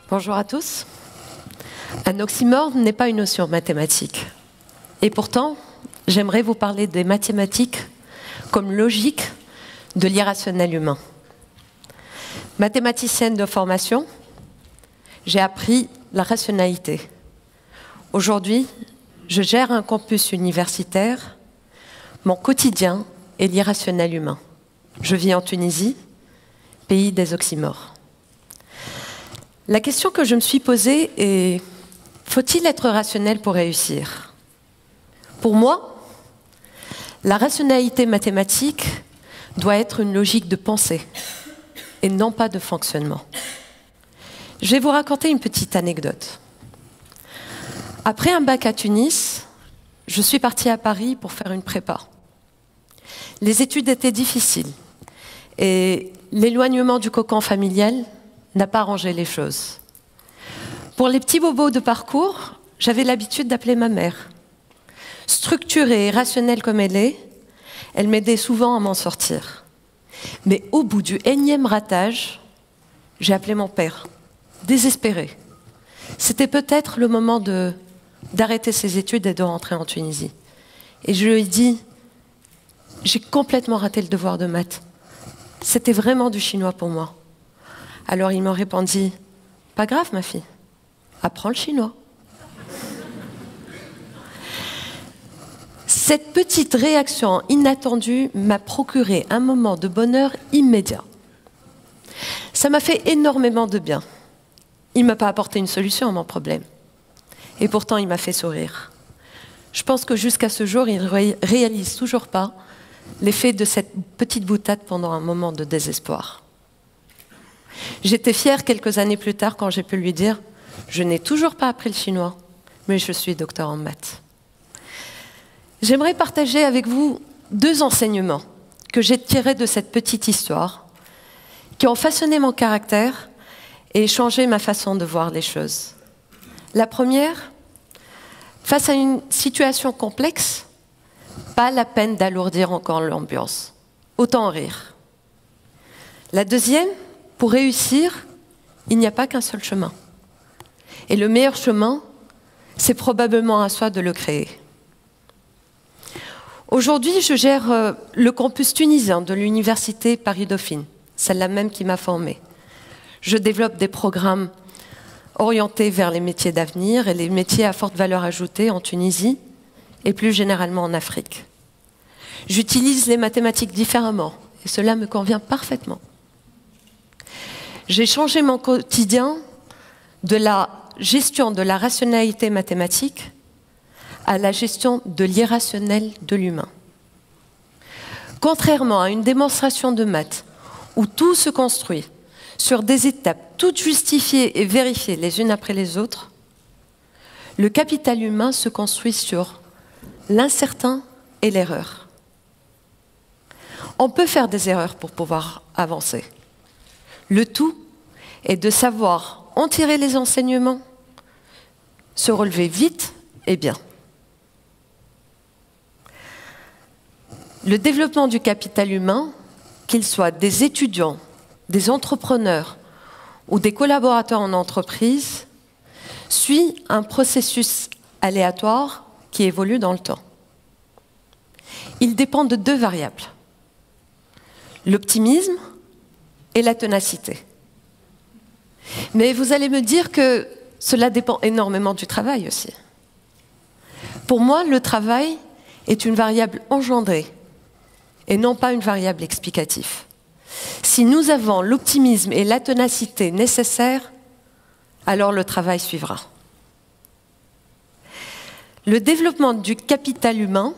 Bonjour à tous. Un oxymore n'est pas une notion mathématique. Et pourtant, j'aimerais vous parler des mathématiques comme logique de l'irrationnel humain. Mathématicienne de formation, j'ai appris la rationalité. Aujourd'hui, je gère un campus universitaire. Mon quotidien est l'irrationnel humain. Je vis en Tunisie, pays des oxymores. La question que je me suis posée est: faut-il être rationnel pour réussir? Pour moi, la rationalité mathématique doit être une logique de pensée et non pas de fonctionnement. Je vais vous raconter une petite anecdote. Après un bac à Tunis, je suis partie à Paris pour faire une prépa. Les études étaient difficiles et l'éloignement du cocon familial n'a pas arrangé les choses. Pour les petits bobos de parcours, j'avais l'habitude d'appeler ma mère. Structurée et rationnelle comme elle m'aidait souvent à m'en sortir. Mais au bout du énième ratage, j'ai appelé mon père, désespéré. C'était peut-être le moment d'arrêter ses études et de rentrer en Tunisie. Et je lui ai dit: j'ai complètement raté le devoir de maths. C'était vraiment du chinois pour moi. Alors il m'a répondu: pas grave ma fille, apprends le chinois. Cette petite réaction inattendue m'a procuré un moment de bonheur immédiat. Ça m'a fait énormément de bien. Il ne m'a pas apporté une solution à mon problème. Et pourtant, il m'a fait sourire. Je pense que jusqu'à ce jour, il ne réalise toujours pas l'effet de cette petite boutade pendant un moment de désespoir. J'étais fière quelques années plus tard quand j'ai pu lui dire: je n'ai toujours pas appris le chinois, mais je suis docteur en maths. J'aimerais partager avec vous 2 enseignements que j'ai tirés de cette petite histoire, qui ont façonné mon caractère et changé ma façon de voir les choses. La première: face à une situation complexe, pas la peine d'alourdir encore l'ambiance, autant en rire. La deuxième: pour réussir, il n'y a pas qu'un seul chemin. Et le meilleur chemin, c'est probablement à soi de le créer. Aujourd'hui, je gère le campus tunisien de l'université Paris-Dauphine, celle-là même qui m'a formée. Je développe des programmes orientés vers les métiers d'avenir et les métiers à forte valeur ajoutée en Tunisie et plus généralement en Afrique. J'utilise les mathématiques différemment et cela me convient parfaitement. J'ai changé mon quotidien de la gestion de la rationalité mathématique à la gestion de l'irrationnel de l'humain. Contrairement à une démonstration de maths où tout se construit sur des étapes toutes justifiées et vérifiées les unes après les autres, le capital humain se construit sur l'incertain et l'erreur. On peut faire des erreurs pour pouvoir avancer. Le tout est de savoir en tirer les enseignements, se relever vite et bien. Le développement du capital humain, qu'il soit des étudiants, des entrepreneurs ou des collaborateurs en entreprise, suit un processus aléatoire qui évolue dans le temps. Il dépend de 2 variables: l'optimisme et la ténacité. Mais vous allez me dire que cela dépend énormément du travail aussi. Pour moi, le travail est une variable engendrée et non pas une variable explicative. Si nous avons l'optimisme et la ténacité nécessaires, alors le travail suivra. Le développement du capital humain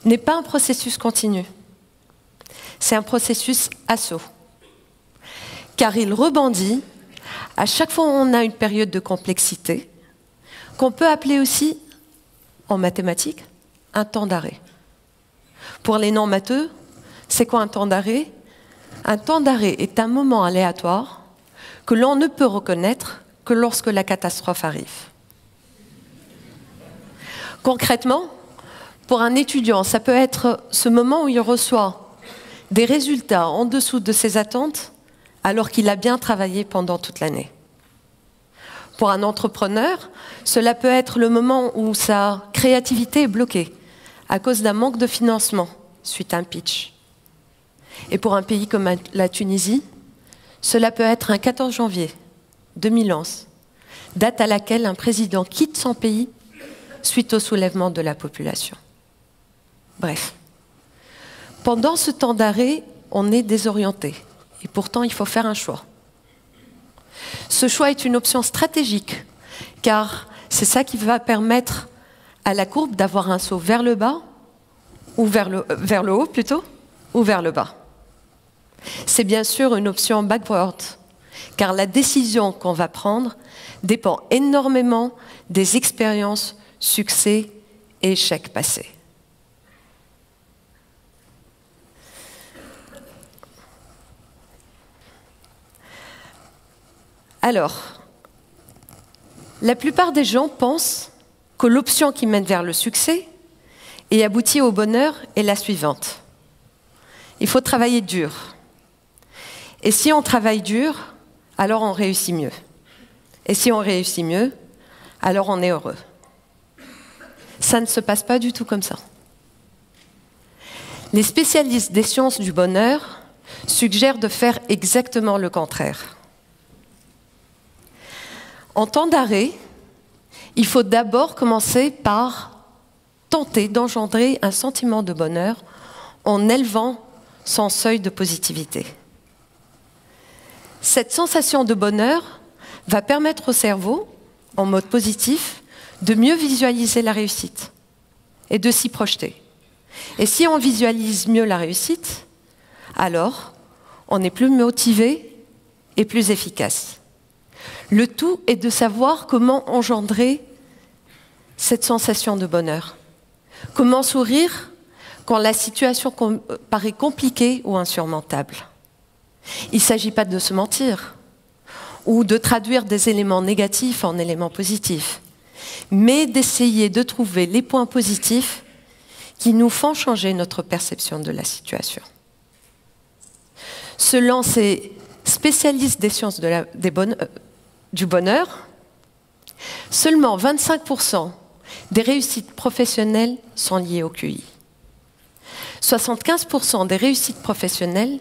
n'est pas un processus continu. C'est un processus assaut. Car il rebondit à chaque fois où on a une période de complexité, qu'on peut appeler aussi, en mathématiques, un temps d'arrêt. Pour les non-matheux, c'est quoi un temps d'arrêt? Un temps d'arrêt est un moment aléatoire que l'on ne peut reconnaître que lorsque la catastrophe arrive. Concrètement, pour un étudiant, ça peut être ce moment où il reçoit des résultats en dessous de ses attentes alors qu'il a bien travaillé pendant toute l'année. Pour un entrepreneur, cela peut être le moment où sa créativité est bloquée à cause d'un manque de financement suite à un pitch. Et pour un pays comme la Tunisie, cela peut être un 14 janvier 2011, date à laquelle un président quitte son pays suite au soulèvement de la population. Bref, pendant ce temps d'arrêt, on est désorienté. Et pourtant, il faut faire un choix. Ce choix est une option stratégique, car c'est ça qui va permettre à la courbe d'avoir un saut vers le bas, ou vers le haut plutôt, ou vers le bas. C'est bien sûr une option backward, car la décision qu'on va prendre dépend énormément des expériences, succès et échecs passés. Alors, la plupart des gens pensent que l'option qui mène vers le succès et aboutit au bonheur est la suivante. Il faut travailler dur. Et si on travaille dur, alors on réussit mieux. Et si on réussit mieux, alors on est heureux. Ça ne se passe pas du tout comme ça. Les spécialistes des sciences du bonheur suggèrent de faire exactement le contraire. En temps d'arrêt, il faut d'abord commencer par tenter d'engendrer un sentiment de bonheur en élevant son seuil de positivité. Cette sensation de bonheur va permettre au cerveau, en mode positif, de mieux visualiser la réussite et de s'y projeter. Et si on visualise mieux la réussite, alors on est plus motivé et plus efficace. Le tout est de savoir comment engendrer cette sensation de bonheur. Comment sourire quand la situation paraît compliquée ou insurmontable. Il ne s'agit pas de se mentir ou de traduire des éléments négatifs en éléments positifs, mais d'essayer de trouver les points positifs qui nous font changer notre perception de la situation. Selon ces spécialistes des sciences du bonheur, seulement 25% des réussites professionnelles sont liées au QI. 75% des réussites professionnelles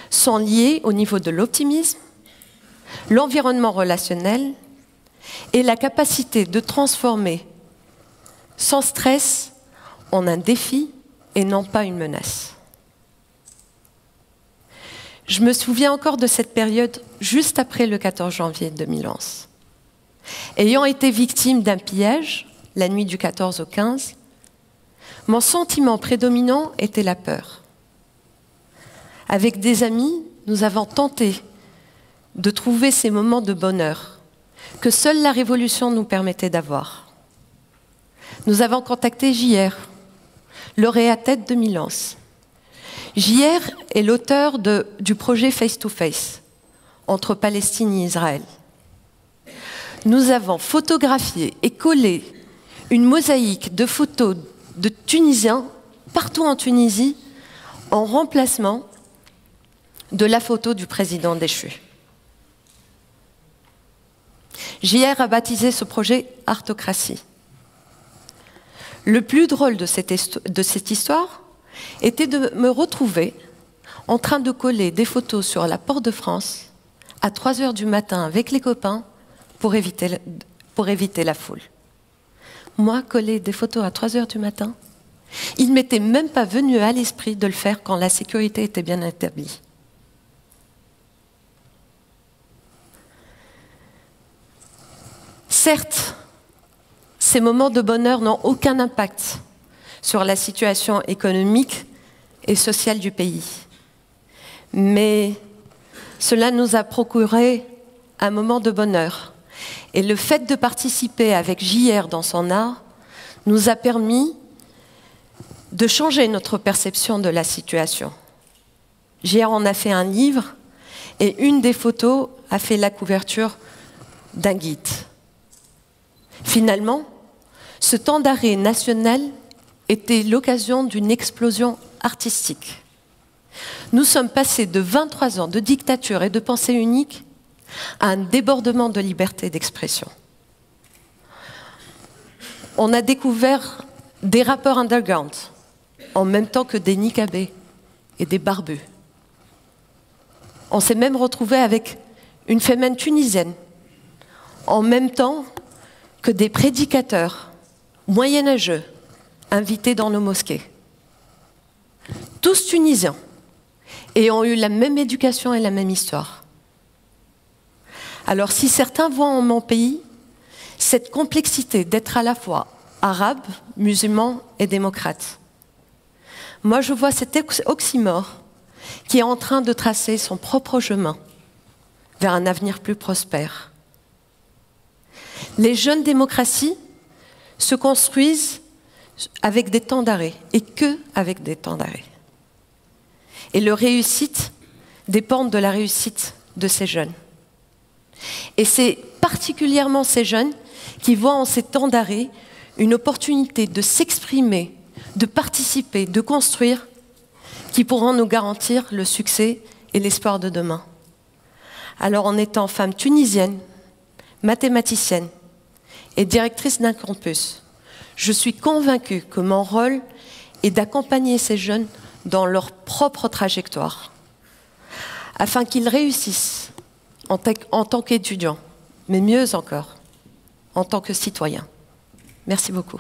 sont liées au niveau de l'optimisme, l'environnement relationnel et la capacité de transformer sans stress en un défi et non pas une menace. Je me souviens encore de cette période juste après le 14 janvier 2011. Ayant été victime d'un pillage, la nuit du 14 au 15, mon sentiment prédominant était la peur. Avec des amis, nous avons tenté de trouver ces moments de bonheur que seule la révolution nous permettait d'avoir. Nous avons contacté JR, lauréat TED 2011. JR est l'auteur du projet Face to Face entre Palestine et Israël. Nous avons photographié et collé une mosaïque de photos de Tunisiens partout en Tunisie en remplacement de la photo du président déchu. JR a baptisé ce projet Artocratie. Le plus drôle de cette histoire était de me retrouver en train de coller des photos sur la Porte de France à 3 heures du matin avec les copains pour éviter la foule. Moi, coller des photos à 3 heures du matin, il ne m'était même pas venu à l'esprit de le faire quand la sécurité était bien établie. Certes, ces moments de bonheur n'ont aucun impact sur la situation économique et sociale du pays. Mais cela nous a procuré un moment de bonheur. Et le fait de participer avec JR dans son art nous a permis de changer notre perception de la situation. JR en a fait un livre et une des photos a fait la couverture d'un guide. Finalement, ce temps d'arrêt national était l'occasion d'une explosion artistique. Nous sommes passés de 23 ans de dictature et de pensée unique à un débordement de liberté d'expression. On a découvert des rappeurs underground en même temps que des niqabés et des barbus. On s'est même retrouvé avec une fémène tunisienne en même temps que des prédicateurs moyenâgeux invités dans nos mosquées. Tous tunisiens et ont eu la même éducation et la même histoire. Alors si certains voient en mon pays cette complexité d'être à la fois arabe, musulman et démocrate, moi je vois cet oxymore qui est en train de tracer son propre chemin vers un avenir plus prospère. Les jeunes démocraties se construisent avec des temps d'arrêt, et que avec des temps d'arrêt. Et leur réussite dépend de la réussite de ces jeunes. Et c'est particulièrement ces jeunes qui voient en ces temps d'arrêt une opportunité de s'exprimer, de participer, de construire, qui pourront nous garantir le succès et l'espoir de demain. Alors en étant femme tunisienne, mathématicienne et directrice d'un campus, je suis convaincue que mon rôle est d'accompagner ces jeunes dans leur propre trajectoire, afin qu'ils réussissent en tant qu'étudiants, mais mieux encore, en tant que citoyens. Merci beaucoup.